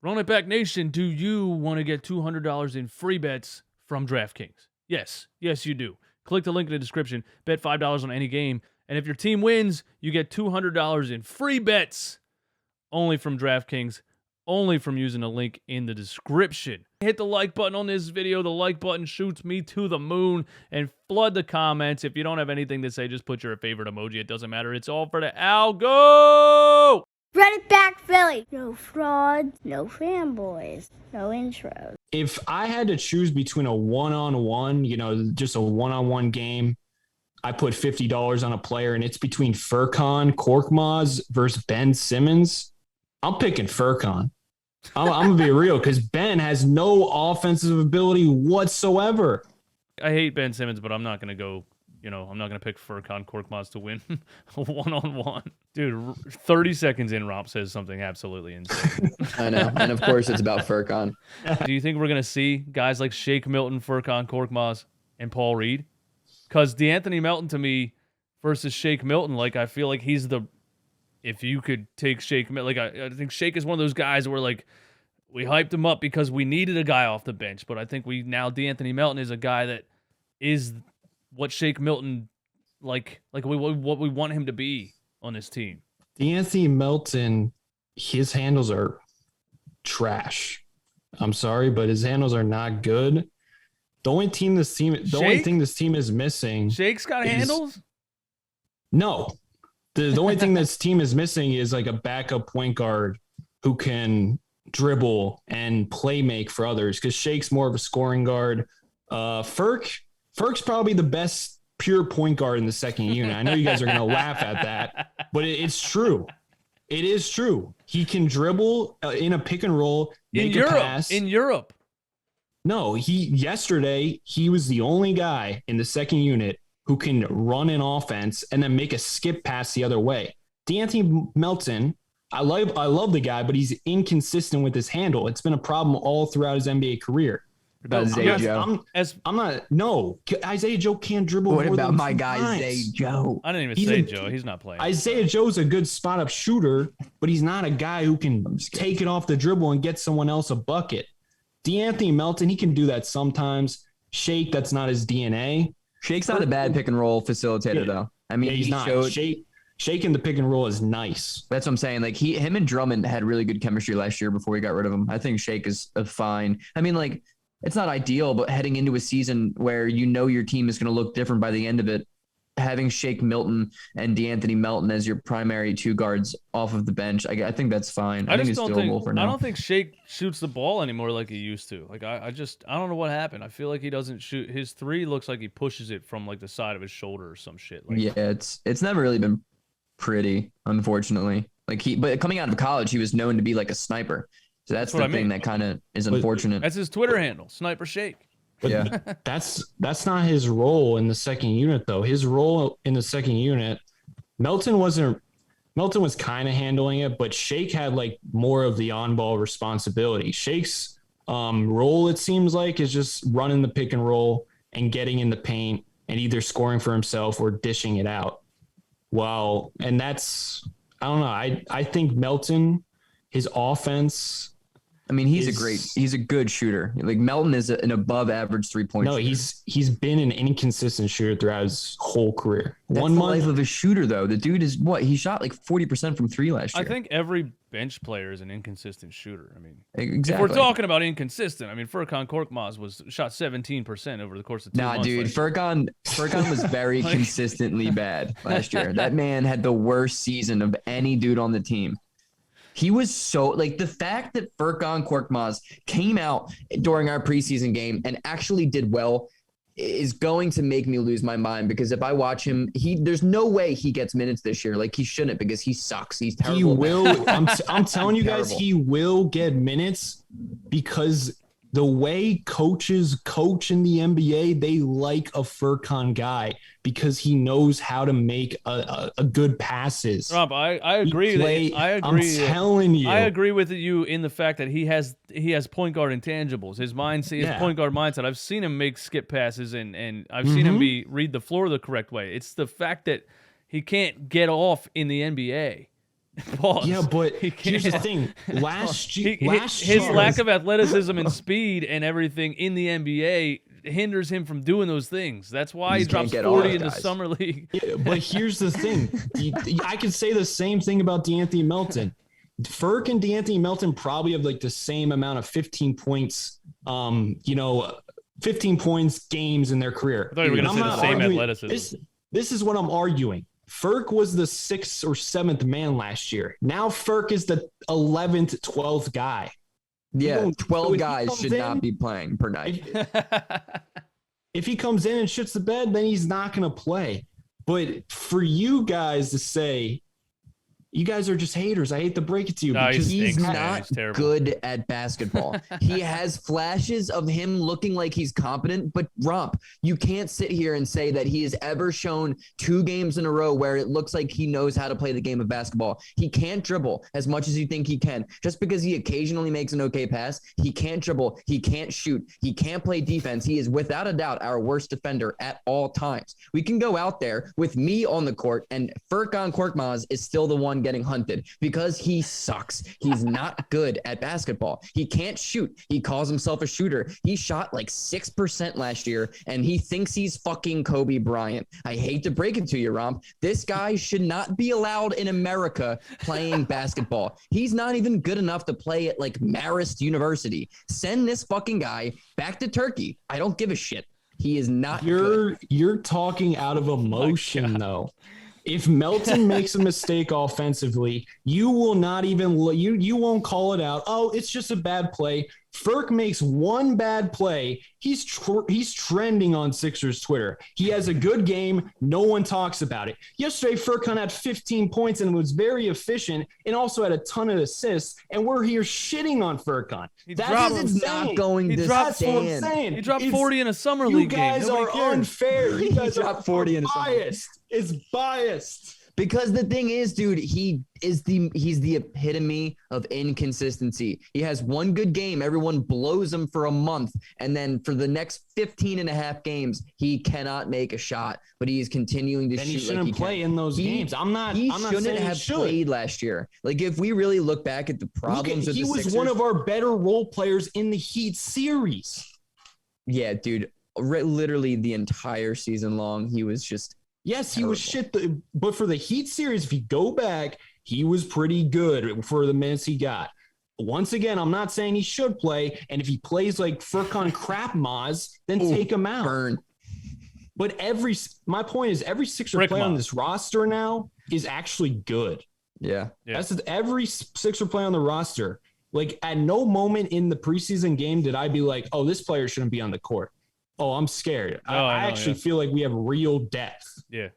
Run It Back Nation, do you want to get $200 in free bets from DraftKings? Yes. Yes, you do. Click the link in the description. Bet $5 on any game. And if your team wins, you get $200 in free bets only from DraftKings, only from using the link in the description. Hit the like button on this video. The like button shoots me to the moon, and flood the comments. If you don't have anything to say, just put your favorite emoji. It doesn't matter. It's all for the algo. Run it back, Philly. No frauds, no fanboys, no intros. If I had to choose between a one-on-one, just a one-on-one game, I put $50 on a player, and it's between Furkan Korkmaz versus Ben Simmons. I'm picking Furkan. I'm going to be real, because Ben has no offensive ability whatsoever. I hate Ben Simmons, but I'm not going to go, I'm not going to pick Furkan Korkmaz to win one-on-one. Dude, 30 seconds in, Romp says something absolutely insane. I know, and of course it's about Furkan. Do you think we're going to see guys like Shake Milton, Furkan Korkmaz, and Paul Reed? Because De'Anthony Melton, to me, versus Shake Milton, I feel like he's if you could take Shake Milton, I think Shake is one of those guys where, we hyped him up because we needed a guy off the bench, but I think De'Anthony Melton is a guy that is what Shake Milton, what we want him to be on this team. De'Anthony Melton, his handles are trash. I'm sorry, but his handles are not good. The only thing this team is missing. Shake's got handles? No. The only thing this team is missing is a backup point guard who can dribble and play make for others, because Shake's more of a scoring guard. Furk's probably the best pure point guard in the second unit. I know you guys are going to laugh at that, but it's true. It is true. He can dribble in a pick and roll, make a pass. In Europe. No, yesterday he was the only guy in the second unit who can run an offense and then make a skip pass the other way. De'Anthony Melton, I love the guy, but he's inconsistent with his handle. It's been a problem all throughout his NBA career. Isaiah Joe. Isaiah Joe can't dribble. What about my guy, Isaiah Joe? I didn't even say Joe. He's not playing. Isaiah Joe's a good spot up shooter, but he's not a guy who can take it off the dribble and get someone else a bucket. De'Anthony Melton, he can do that sometimes. Shake, that's not his DNA. Shake's not a bad pick and roll facilitator, though. I mean, he's not. Shake in the pick and roll is nice. That's what I'm saying. Him and Drummond had really good chemistry last year before we got rid of him. I think Shake is a fine. I mean, it's not ideal, but heading into a season where your team is going to look different by the end of it, having Shake Milton and De'Anthony Melton as your primary two guards off of the bench, I think that's fine. I think it's doable for now. I don't think Shake shoots the ball anymore like he used to. I don't know what happened. I feel like he doesn't shoot. His three looks like he pushes it from the side of his shoulder or some shit. Yeah, it's never really been pretty, unfortunately. But coming out of college, he was known to be a sniper. So that's the thing that kind of is unfortunate. That's his Twitter handle, Sniper Shake. But yeah, that's not his role in the second unit, though. His role in the second unit, Melton was kind of handling it, but Shake had more of the on-ball responsibility. Shake's role, it seems is just running the pick and roll and getting in the paint and either scoring for himself or dishing it out. And that's, I don't know. I think Melton, his offense. I mean, he's a good shooter. Melton is an above average 3-point shooter. No, he's been an inconsistent shooter throughout his whole career. That's the life of a shooter, though. The dude is he shot 40% from three last year. I think every bench player is an inconsistent shooter. I mean, exactly. If we're talking about inconsistent, Furkan Korkmaz shot 17% over the course of 2 months. Nah, dude, Furkan was very consistently bad last year. That man had the worst season of any dude on the team. He was so the fact that Furkan Korkmaz came out during our preseason game and actually did well is going to make me lose my mind, because if I watch him, there's no way he gets minutes this year. He shouldn't, because he sucks. He's terrible. He will. I'm telling you guys, he will get minutes, because the way coaches coach in the NBA, they like a Furkan guy because he knows how to make a good passes. Rob, I agree. I'm telling you. I agree with you in the fact that he has point guard intangibles. His point guard mindset. I've seen him make skip passes and I've seen him read the floor the correct way. It's the fact that he can't get off in the NBA Pause. Yeah, but He here's the can't. thing. Last year, His lack of athleticism and speed and everything in the NBA hinders him from doing those things. That's why You he just drops can't get 40 off, in the guys. summer league. Yeah, but here's the thing. I can say the same thing about De'Anthony Melton. Furk and De'Anthony Melton probably have like the same amount of 15 points, 15 points games in their career. I thought you were going to And say I'm the not same arguing- athleticism. This is what I'm arguing. Furk was the 6th or 7th man last year. Now Furk is the 11th, 12th guy. Yeah, So 12 if he guys comes should in- not be playing per night. If he comes in and shits the bed, then he's not going to play. But for you guys to say, you guys are just haters. I hate to break it to you. No, because He's stinks, man. not He's terrible. good at basketball. He has flashes of him looking like he's competent, but Romp, you can't sit here and say that he has ever shown 2 games in a row where it looks like he knows how to play the game of basketball. He can't dribble as much as you think he can. Just because he occasionally makes an okay pass, he can't dribble. He can't shoot. He can't play defense. He is without a doubt our worst defender at all times. We can go out there with me on the court, and Furkan Korkmaz is still the one getting hunted because he sucks. He's not good at basketball. He can't shoot. He calls himself a shooter. He shot like 6% last year, and he thinks he's fucking Kobe Bryant. I hate to break it to you, Romp. This guy should not be allowed in America playing basketball. He's not even good enough to play at like Marist University. Send this fucking guy back to Turkey. I don't give a shit. He is not good. You're talking out of emotion, though. If Melton makes a mistake offensively, you will not even you won't call it out. Oh, it's just a bad play. Furk makes one bad play. He's trending on Sixers Twitter. He has a good game. No one talks about it. Yesterday, Furkan had 15 points and was very efficient and also had a ton of assists. And we're here shitting on Furkan. That's dropped- what I'm It's saying. not going to That's what I'm stand. saying. He dropped It's- 40 in a summer You league game. guys Nobody are cares. unfair. You guys are dropped 40 in a summer league. biased. It's biased. Because the thing is, dude, he's the epitome of inconsistency. He has one good game. Everyone blows him for a month. And then for the next 15 and a half games, he cannot make a shot, but he's continuing to Then shoot he shouldn't like he play can. in those games. I'm not He saying shouldn't he have should. played last year. Like, if we really look back at the problems of he the was Sixers, one of our better role players in the Heat series. yeah, dude, literally the entire season long, he was just Yes, he was terrible. shit. But for the Heat series, if you go back, he was pretty good for the minutes he got. Once again, I'm not saying he should play. And if he plays like Furkan Korkmaz, then take him out. burn. But my point is every Sixer Korkmaz. player on this roster now is actually good. Yeah. Yeah. That's every Sixer player on the roster. Like at no moment in the preseason game did I be like, oh, this player shouldn't be on the court. Oh, I'm scared. Oh, I know, actually yeah. feel like we have real depth. Yeah.